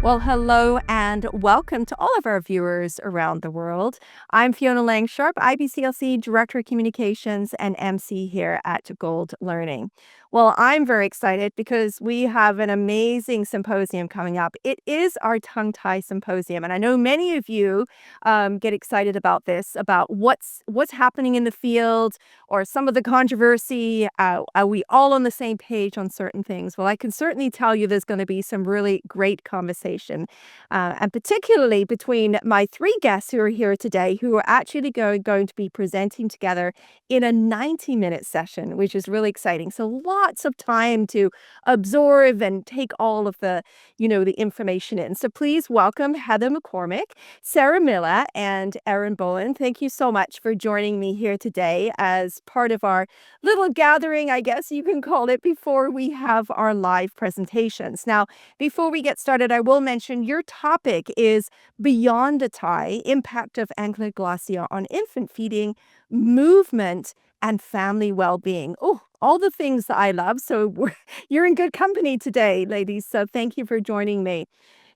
Well, hello and welcome to all of our viewers around the world. I'm Fiona Lang-Sharp, IBCLC Director of Communications and MC here at Gold Learning. Well, I'm very excited because we have an amazing symposium coming up. It is our tongue tie symposium, and I know many of you get excited about this, about what's happening in the field or some of the controversy. Are we all on the same page on certain things? Well, I can certainly tell you there's going to be some really great conversation, and particularly between my three guests who are here today, who are actually going to be presenting together in a 90-minute session, which is really exciting. So lots of time to absorb and take all of the information in. So please welcome Heather McCormick, Sarah Miller, and Erin Boland. Thank you so much for joining me here today as part of our little gathering, I guess you can call it, before we have our live presentations. Now, before we get started, I will mention your topic is Beyond the Tie, Impact of Ankyloglossia on Infant Feeding, Movement, and Family Wellbeing. Oh, all the things that I love. So you're in good company today, ladies. So thank you for joining me.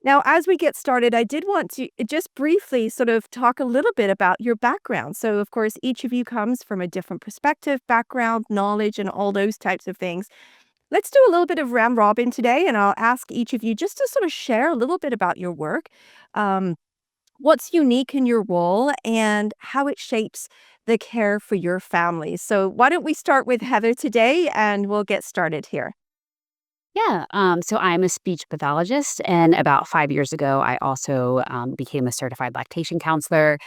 Now, as we get started, I did want to just briefly sort of talk a little bit about your background. So, of course, each of you comes from a different perspective, background, knowledge, and all those types of things. Let's do a little bit of round robin today, and I'll ask each of you just to sort of share a little bit about your work, what's unique in your role, and how it shapes the care for your family. So why don't we start with Heather today, and we'll get started here. So I'm a speech pathologist, and about 5 years ago, I also became a certified lactation counselor.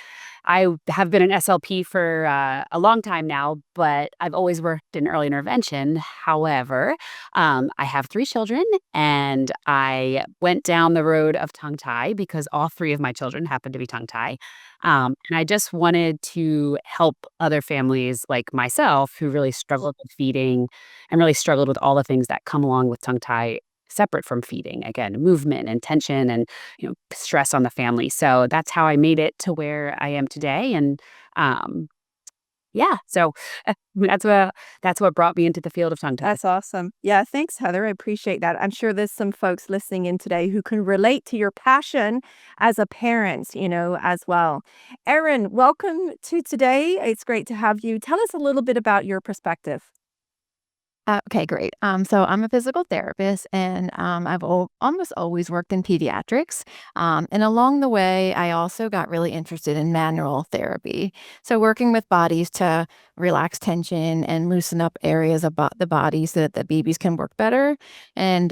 I have been an SLP for a long time now, but I've always worked in early intervention. However, I have three children, and I went down the road of tongue tie because all three of my children happen to be tongue tie. And I just wanted to help other families like myself who really struggled with feeding and really struggled with all the things that come along with tongue tie separate from feeding. Again, movement and tension and stress on the family. So that's how I made it to where I am today. And um, so that's what brought me into the field of tongue tie. That's awesome. Yeah, thanks, Heather. I appreciate that. I'm sure there's some folks listening in today who can relate to your passion as a parent, as well. Erin, welcome to today. It's great to have you. Tell us a little bit about your perspective. Okay, great. So I'm a physical therapist, and I've almost always worked in pediatrics. And along the way, I also got really interested in manual therapy. So working with bodies to relax tension and loosen up areas about the body so that the babies can work better. And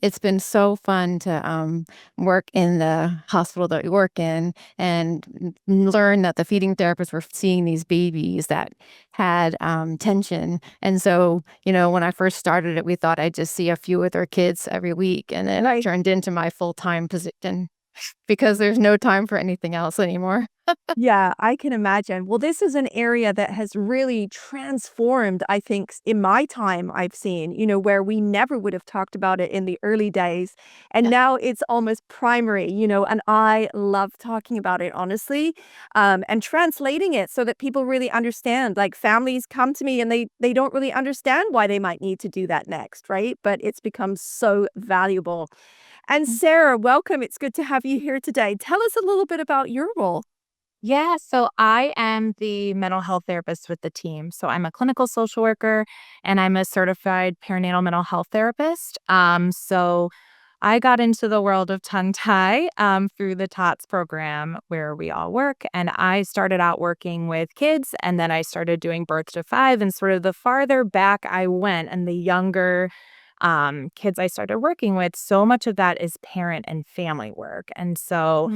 it's been so fun to work in the hospital that we work in and learn that the feeding therapists were seeing these babies that had tension. And so, when I first started it, we thought I'd just see a few of their kids every week. And then I turned into my full-time position because there's no time for anything else anymore. Yeah, I can imagine. Well, this is an area that has really transformed, I think, in my time I've seen, where we never would have talked about it in the early days. And now it's almost primary, and I love talking about it, honestly, and translating it so that people really understand. Like families come to me and they don't really understand why they might need to do that next, right? But it's become so valuable. And Sarah, welcome. It's good to have you here today. Tell us a little bit about your role. Yeah, so I am the mental health therapist with the team. So I'm a clinical social worker and I'm a certified perinatal mental health therapist. So I got into the world of tongue tie through the TOTS program where we all work. And I started out working with kids, and then I started doing birth to 5. And sort of the farther back I went and the younger kids I started working with, so much of that is parent and family work. And so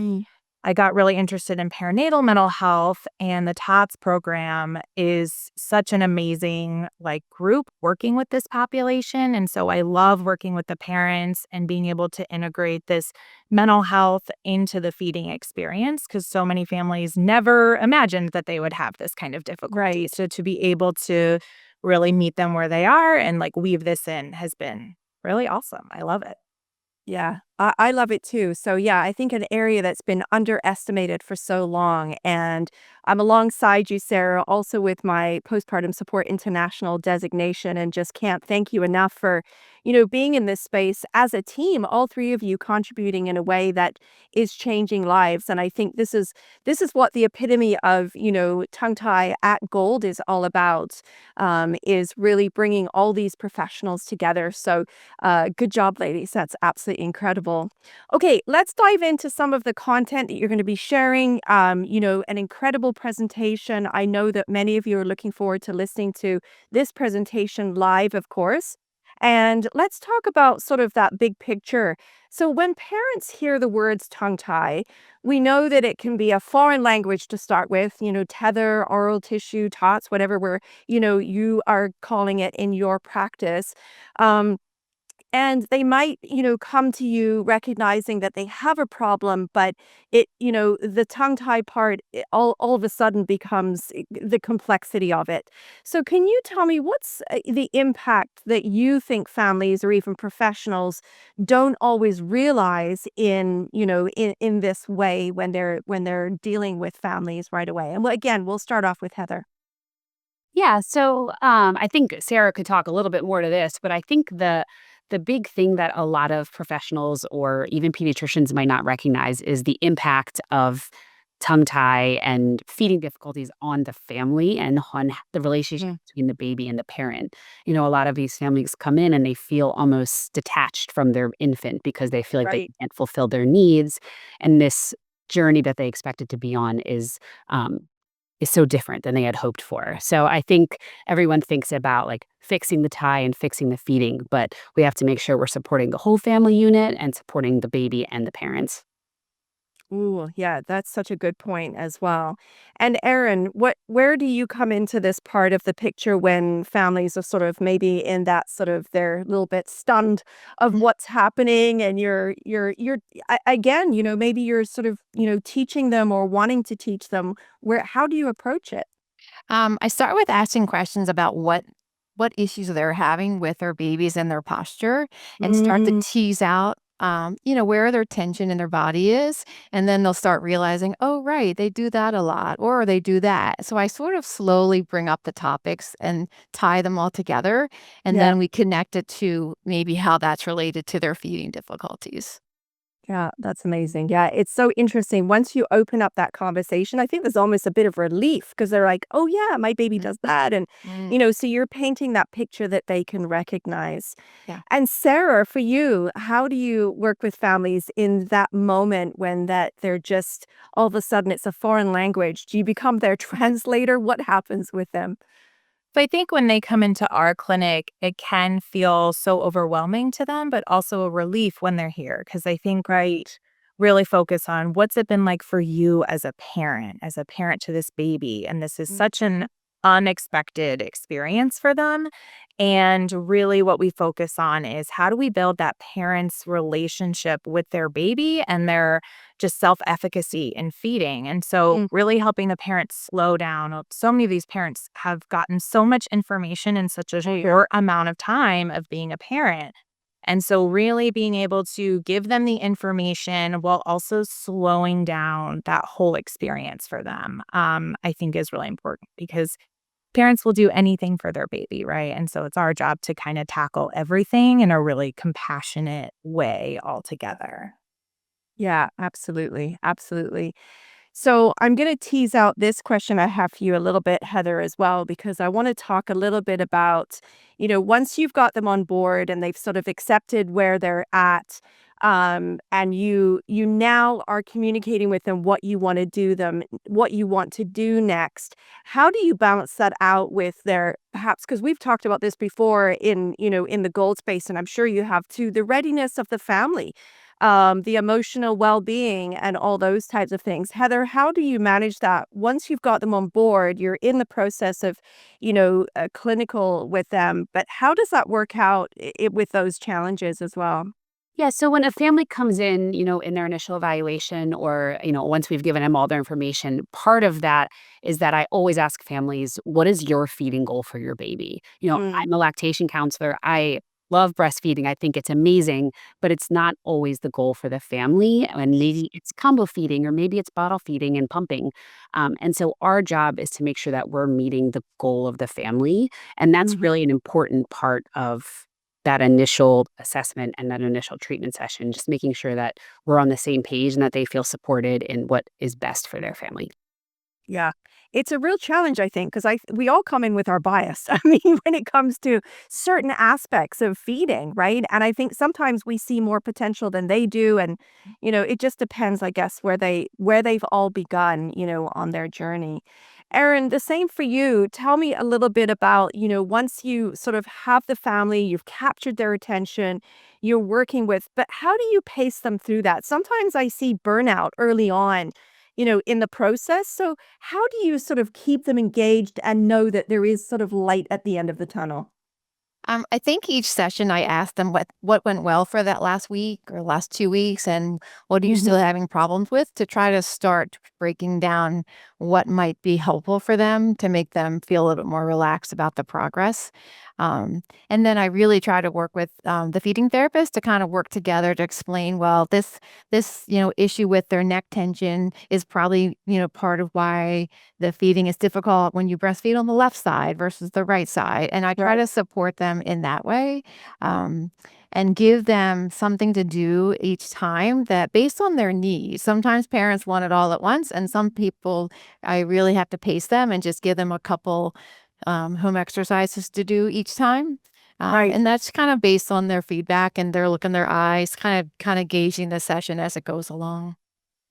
I got really interested in perinatal mental health, and the TOTS program is such an amazing group working with this population. And so I love working with the parents and being able to integrate this mental health into the feeding experience, because so many families never imagined that they would have this kind of difficulty. Right. So to be able to really meet them where they are and weave this in has been really awesome. I love it. Yeah, I love it too. So, yeah, I think an area that's been underestimated for so long. And I'm alongside you, Sarah, also with my postpartum support international designation, and just can't thank you enough for, being in this space as a team, all three of you contributing in a way that is changing lives. And I think this is what the epitome of, tongue tie at Gold is all about, is really bringing all these professionals together. So, good job, ladies. That's absolutely incredible. Okay, let's dive into some of the content that you're going to be sharing. An incredible presentation. I know that many of you are looking forward to listening to this presentation live, of course. And let's talk about sort of that big picture. So, when parents hear the words tongue tie, we know that it can be a foreign language to start with, tether, oral tissue, tots, whatever you are calling it in your practice. Um, and they might, come to you recognizing that they have a problem, but the tongue tie part, all of a sudden becomes the complexity of it. So, can you tell me what's the impact that you think families or even professionals don't always realize in this way when they're dealing with families right away? And again, we'll start off with Heather. Yeah, so I think Sarah could talk a little bit more to this, but I think the big thing that a lot of professionals or even pediatricians might not recognize is the impact of tongue tie and feeding difficulties on the family and on the relationship Mm. between the baby and the parent. A lot of these families come in and they feel almost detached from their infant because they feel like they Right. can't fulfill their needs, and this journey that they expected to be on um, is so different than they had hoped for. So I think everyone thinks about like fixing the tie and fixing the feeding, but we have to make sure we're supporting the whole family unit and supporting the baby and the parents. Ooh, yeah, that's such a good point as well. And Erin, where do you come into this part of the picture when families are sort of maybe in that sort of they're a little bit stunned of what's happening, and again, maybe you're sort of, teaching them or wanting to teach them. How do you approach it? I start with asking questions about what issues they're having with their babies and their posture, and start to Mm, tease out, where their tension in their body is, and then they'll start realizing, oh, right, they do that a lot, or they do that. So I sort of slowly bring up the topics and tie them all together, and yeah. then we connect it to maybe how that's related to their feeding difficulties. Yeah, that's amazing. Yeah, it's so interesting. Once you open up that conversation, I think there's almost a bit of relief because they're like, oh, yeah, my baby Mm, does that. And, mm, so you're painting that picture that they can recognize. yeah. And Sarah, for you, how do you work with families in that moment when that they're just all of a sudden it's a foreign language? Do you become their translator? What happens with them? So I think when they come into our clinic, it can feel so overwhelming to them, but also a relief when they're here. Cause I think Right. really focus on what's it been like for you as a parent to this baby. And this is Mm, such an unexpected experience for them. And really, what we focus on is how do we build that parent's relationship with their baby and their just self efficacy in feeding. And so, mm, really helping the parents slow down. So many of these parents have gotten so much information in such a right. short amount of time of being a parent, and so really being able to give them the information while also slowing down that whole experience for them, I think is really important because parents will do anything for their baby, right? And so it's our job to kind of tackle everything in a really compassionate way altogether. Yeah, absolutely. Absolutely. So I'm going to tease out this question I have for you a little bit, Heather, as well, because I want to talk a little bit about, once you've got them on board and they've sort of accepted where they're at, and you now are communicating with them what you want to do next. How do you balance that out with their perhaps because we've talked about this before in the gold space, and I'm sure you have too, the readiness of the family, the emotional well-being and all those types of things. Heather, how do you manage that? Once you've got them on board, you're in the process of, clinical with them, but how does that work out with those challenges as well? Yeah, so when a family comes in, in their initial evaluation or, once we've given them all their information, part of that is that I always ask families, what is your feeding goal for your baby? Mm, I'm a lactation counselor. I love breastfeeding. I think it's amazing, but it's not always the goal for the family. And maybe it's combo feeding or maybe it's bottle feeding and pumping. And so our job is to make sure that we're meeting the goal of the family. And that's Mhm. really an important part of that initial assessment and that initial treatment session, just making sure that we're on the same page and that they feel supported in what is best for their family. Yeah. It's a real challenge, I think, because we all come in with our bias. I mean, when it comes to certain aspects of feeding, right? And I think sometimes we see more potential than they do. And, it just depends, I guess, where they've all begun, on their journey. Erin, the same for you. Tell me a little bit about, once you sort of have the family, you've captured their attention, you're working with, but how do you pace them through that? Sometimes I see burnout early on, in the process. So how do you sort of keep them engaged and know that there is sort of light at the end of the tunnel? I think each session I ask them what went well for that last week or last 2 weeks, and what are you Mhm. still having problems with, to try to start breaking down what might be helpful for them to make them feel a little bit more relaxed about the progress. And then I really try to work with the feeding therapist to kind of work together to explain, well, this issue with their neck tension is probably part of why the feeding is difficult when you breastfeed on the left side versus the right side. And I try Right. to support them in that way, um, and give them something to do each time that based on their needs. Sometimes parents want it all at once, and some people I really have to pace them and just give them a couple home exercises to do each time. Right. And that's kind of based on their feedback and their look in their eyes, kind of gauging the session as it goes along.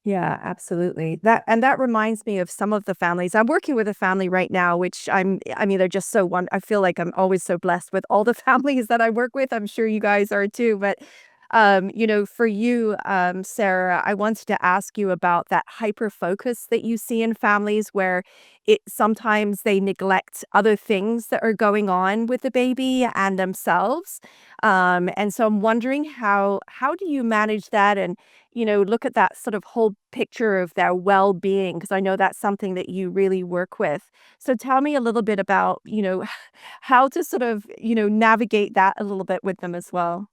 Yeah, absolutely. That reminds me of some of the families. I'm working with a family right now, which I mean, they're just so I feel like I'm always so blessed with all the families that I work with. I'm sure you guys are too. But for you, Sarah, I wanted to ask you about that hyper focus that you see in families where it sometimes they neglect other things that are going on with the baby and themselves. And so I'm wondering how do you manage that and look at that sort of whole picture of their well-being, because I know that's something that you really work with. So tell me a little bit about, how to sort of, navigate that a little bit with them as well.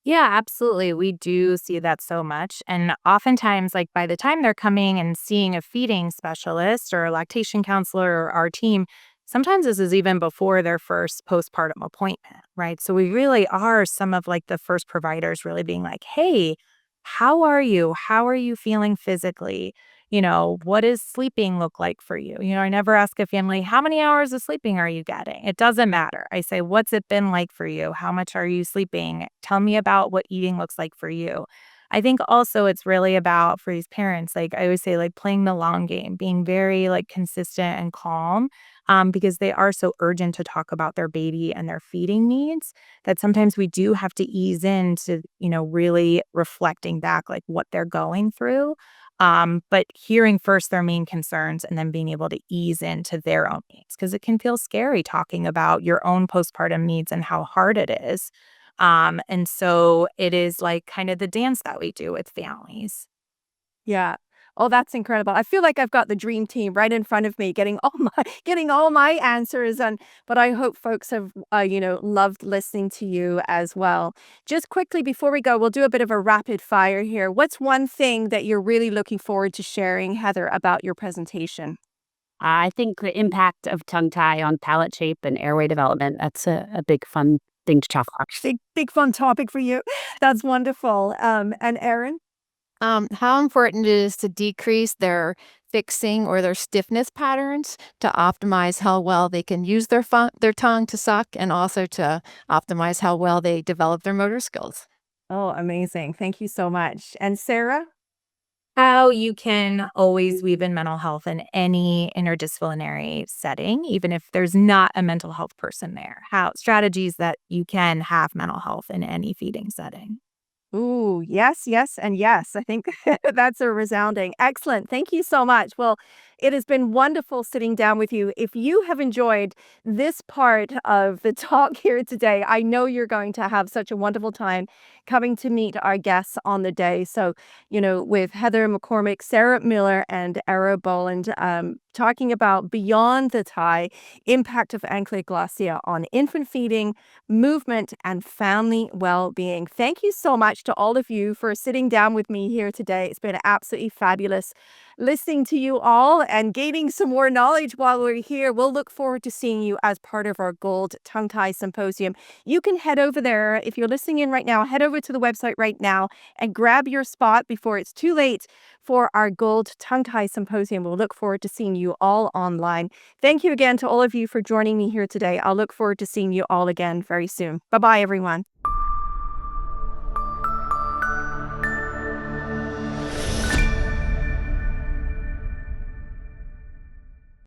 Yeah, absolutely. We do see that so much. And oftentimes, like by the time they're coming and seeing a feeding specialist or a lactation counselor or our team, sometimes this is even before their first postpartum appointment, right? So we really are some of like the first providers really being like, hey, how are you? How are you feeling physically? What does sleeping look like for you? I never ask a family, how many hours of sleeping are you getting? It doesn't matter. I say, what's it been like for you? How much are you sleeping? Tell me about what eating looks like for you. I think also it's really about for these parents, like I always say, like playing the long game, being very like consistent and calm, because they are so urgent to talk about their baby and their feeding needs that sometimes we do have to ease into, really reflecting back like what they're going through. But hearing first their main concerns and then being able to ease into their own needs because it can feel scary talking about your own postpartum needs and how hard it is. And so it is like kind of the dance that we do with families. Yeah. Oh, that's incredible. I feel like I've got the dream team right in front of me getting all my getting all my answers, and but I hope folks have loved listening to you as well. Just quickly before we go, we'll do a bit of a rapid fire here. What's one thing that you're really looking forward to sharing, Heather, about your presentation? I think the impact of tongue tie on palate shape and airway development, that's a big fun thing to talk about. Big fun topic for you. That's wonderful. And Erin? How important it is to decrease their fixing or their stiffness patterns to optimize how well they can use their tongue to suck, and also to optimize how well they develop their motor skills. Oh, amazing. Thank you so much. And Sarah? How you can always weave in mental health in any interdisciplinary setting, even if there's not a mental health person there. How strategies that you can have mental health in any feeding setting. Ooh, yes, yes, and yes. I think that's a resounding excellent. Thank you so much. Well, it has been wonderful sitting down with you. If you have enjoyed this part of the talk here today, I know you're going to have such a wonderful time coming to meet our guests on the day. So, with Heather McCormick, Sarah Miller, and Erin Boland, talking about beyond the tie, impact of ankyloglossia on infant feeding, movement, and family well-being. Thank you so much to all of you for sitting down with me here today. It's been absolutely fabulous listening to you all and gaining some more knowledge while we're here. We'll look forward to seeing you as part of our Gold Tongue Tie Symposium. You can head over there. If you're listening in right now, head over to the website right now and grab your spot before it's too late for our Gold Tongue Tie Symposium. We'll look forward to seeing you all online. Thank you again to all of you for joining me here today. I'll look forward to seeing you all again very soon. Bye-bye, everyone.